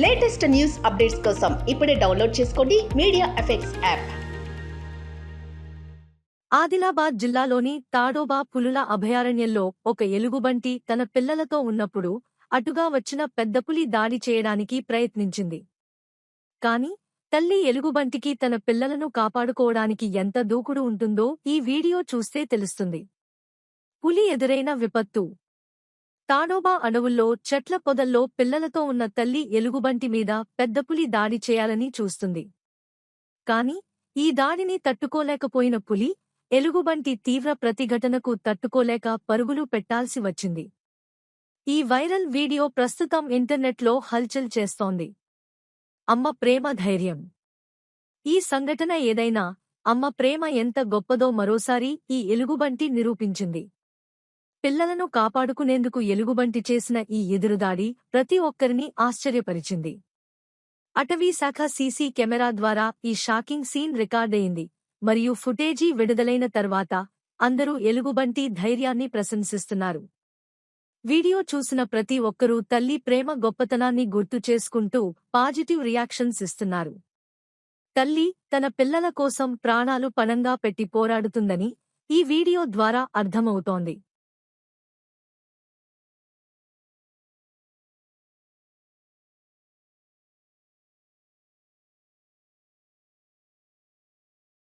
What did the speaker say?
Latest news updates కోసం ఇప్పుడే download చేసుకోండి మీడియా ఎఫెక్ట్స్ యాప్. ఆదిలాబాద్ జిల్లాలోని తాడోబా పులుల అభయారణ్యంలో ఒక ఎలుగుబంటి తన పిల్లలతో ఉన్నప్పుడు అటుగా వచ్చిన పెద్దపులి దాడి చేయడానికి ప్రయత్నించింది. కాని తల్లి ఎలుగుబంటికి తన పిల్లలను కాపాడుకోవడానికి ఎంత దూకుడు ఉంటుందో ఈ వీడియో చూస్తే తెలుస్తుంది. పులి ఎదురైన విపత్తు. తాడోబా అడవుల్లో చెట్ల పొదల్లో పిల్లలతో ఉన్న తల్లి ఎలుగుబంటి మీద పెద్దపులి దాడి చేయాలని చూస్తుంది. కాని ఈ దాడిని తట్టుకోలేకపోయిన పులి ఎలుగుబంటి తీవ్ర ప్రతిఘటనకు తట్టుకోలేక పరుగులు పెట్టాల్సి వచ్చింది. ఈ వైరల్ వీడియో ప్రస్తుతం ఇంటర్నెట్లో హల్చల్ చేస్తోంది. అమ్మ ప్రేమ ధైర్యం. ఈ సంఘటన ఏదైనా అమ్మ ప్రేమ ఎంత గొప్పదో మరోసారి ఈ ఎలుగుబంటి నిరూపించింది. పిల్లలను కాపాడుకునేందుకు ఎలుగుబంటి చేసిన ఈ ఎదురుదాడి ప్రతి ఒక్కరిని ఆశ్చర్యపరిచింది. అటవీశాఖ సీసీ కెమెరా ద్వారా ఈ షాకింగ్ సీన్ రికార్డయింది మరియు ఫుటేజీ విడుదలైన తర్వాత అందరూ ఎలుగుబంటి ధైర్యాన్ని ప్రశంసిస్తున్నారు. వీడియో చూసిన ప్రతి ఒక్కరూ తల్లి ప్రేమ గొప్పతనాన్ని గుర్తు చేసుకుంటూ పాజిటివ్ రియాక్షన్స్ ఇస్తున్నారు. తల్లి తన పిల్లల కోసం ప్రాణాలు పణంగా పెట్టి పోరాడుతుందని ఈ వీడియో ద్వారా అర్థమవుతోంది.